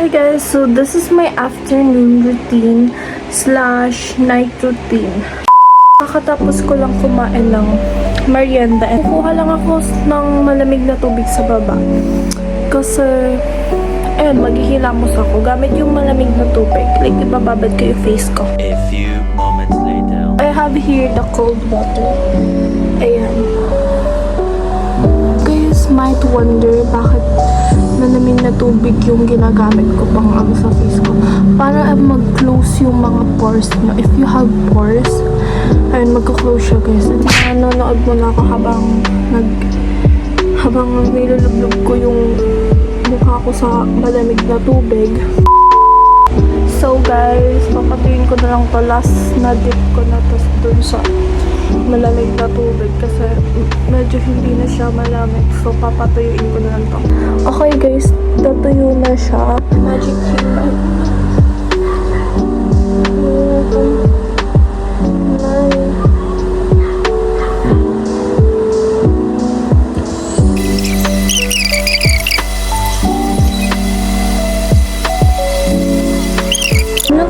Hi guys, so this is my afternoon routine slash night routine. Kakatapos ko lang kumain ng merienda and kukuha lang ako ng malamig na tubig sa baba. Kasi, ayun, maghihilamos ako gamit yung malamig na tubig. Like, ibababad ko yung face ko. A few moments later. I have here the cold water. Ayan. Guys might wonder bakit malamig na tubig yung ginagamit ko pang sa face ko. Para mag-close yung mga pores nyo. If you have pores, ayun, magka-close siya guys. At nanonood mo na ako habang nilulublog ko yung mukha ko sa malamig na tubig. So guys, papatuyin ko na lang to. Last na dip ko na to dun sa malamig na tubig kasi medyo hindi na siya malamig. So papatuyuin ko na lang to. Okay guys, natuyo na siya. Magic human.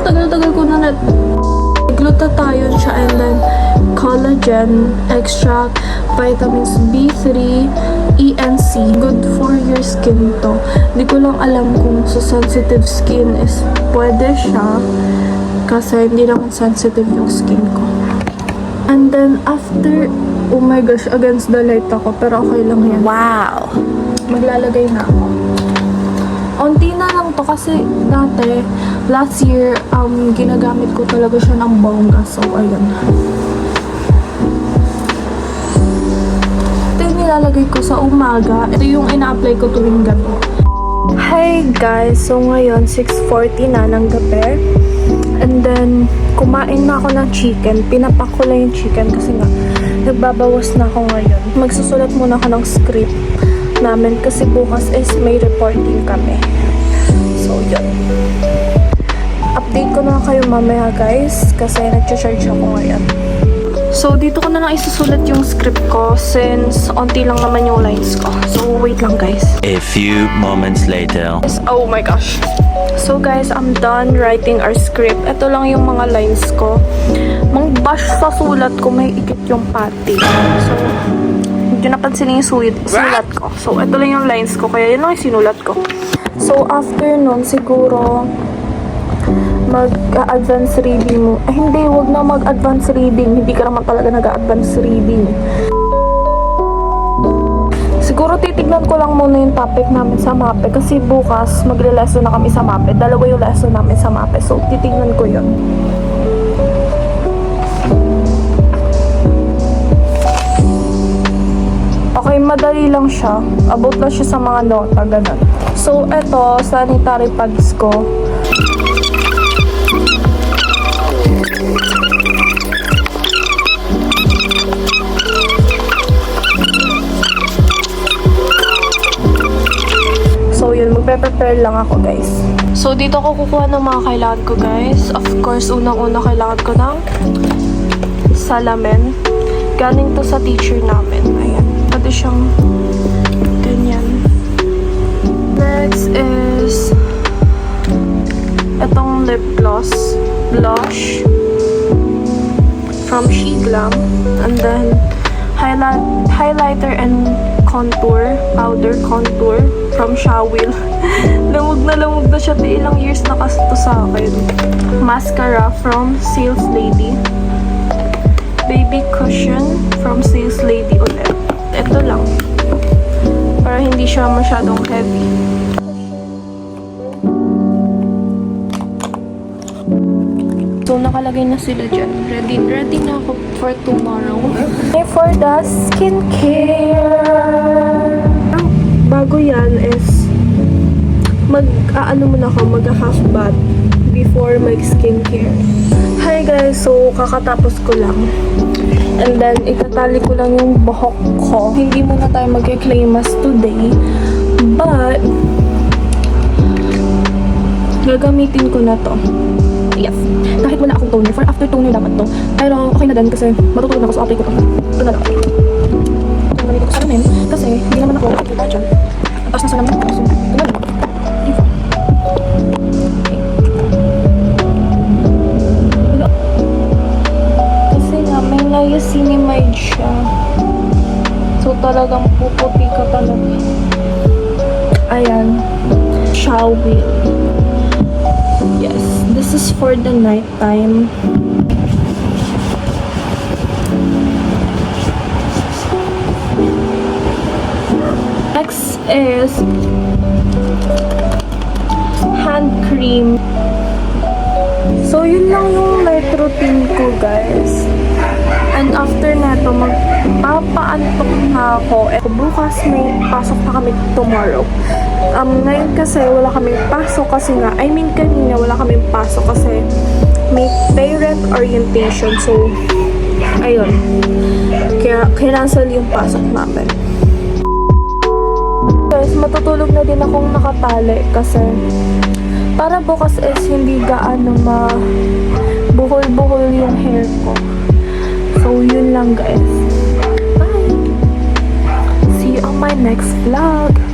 Tagal-tagal ko na glutathione siya and then collagen extract, vitamins B3, E and C. Good for your skin to. Di ko lang alam kung sa sensitive skin is pwede siya kasi hindi naman sensitive yung skin ko. And then after, oh my gosh, against the light ako pero okay lang yan. Wow! Maglalagay na ako. Unti na lang to kasi dati, last year, ginagamit ko talaga siya ng bongga. So, ayun. Ito yung nilalagay ko sa umaga. Ito yung ina-apply ko tuwing gabi. Hi guys! So, ngayon, 6:40 na ng gabi. And then, kumain na ako ng chicken. Pinapak ko lang yung chicken kasi nga, nagbabawas na ako ngayon. Magsusulat muna ako ng script namin kasi bukas is may reporting kami. So, yun. Update ko na kayo mamaya guys kasi nag-charge ako ngayon. So, dito ko na lang isusulat yung script ko since onti lang naman yung lines ko. So, wait lang guys. A few moments later. Oh my gosh. So guys, I'm done writing our script. Ito lang yung mga lines ko. Mang-bash sa sulat ko, may ikit yung pati. So, hindi napansin yung sulat ko. So, ito lang yung lines ko. Kaya yun lang yung sinulat ko. So, after nun, siguro, mag-advance reading mo. Hindi, wag na mag-advance reading. Hindi ka naman talaga nag-advance reading. Siguro titignan ko lang muna yung topic namin sa MAPE. Kasi bukas, magre-lesson na kami sa MAPE. Dalawa yung lesson namin sa MAPE. So, titignan ko yun. Okay, madali lang siya. About lang siya sa mga nota, ganun. So, eto, sanitary pads ko. So, yun, magpe-prepare lang ako, guys. So, dito ko kukuha ng mga kailangan ko, guys. Of course, unang-una kailangan ko ng salamin. Galing to sa teacher namin. Ayan. Pwede siyang ganyan. Next is itong lip gloss. Blush from Shiglam. And then highlighter and contour. Powder contour from Shawil. Lamog na siya. Ilang years na kasi to sa akin. Mascara from Sales Lady. Baby cushion from Sales Lady ulit. Ito lang. Para hindi siya masyadong heavy. So, nakalagay na sila dyan. Ready na ako for tomorrow. Okay, for the skincare. Bago yan is mag-half bath before mag-skincare. Hi guys, so kakatapos ko lang. And then, itatali ko lang yung buhok ko. Hindi muna tayo mag-reclaimas today. But, gagamitin ko na to. Yes. Kahit wala akong toner. For after toner dapat to. Pero, okay na din kasi matutulog ako sa apply ko to. Ito na lang. Ito na dito ko sa salamin. Kasi, hindi naman ako makikita dyan. Ang taas na salamin ko. So, ito na lang. talagang puputi ka talaga. Ayan. Shower. Yes, this is for the night time. Next is hand cream. So, yun lang yung night routine ko, guys. And after nato, magpapaantok na ako. Bukas may pasok na kami tomorrow. Ngayon kasi wala kaming pasok kasi nga, kanina wala kaming pasok kasi may parent orientation. So, ayun. Kaya, cancel yung pasok namin. Guys, matutulog na din akong nakatali kasi para bukas is hindi gaano buhol-buhol yung hair ko. So, yun lang guys. Bye! See you on my next vlog!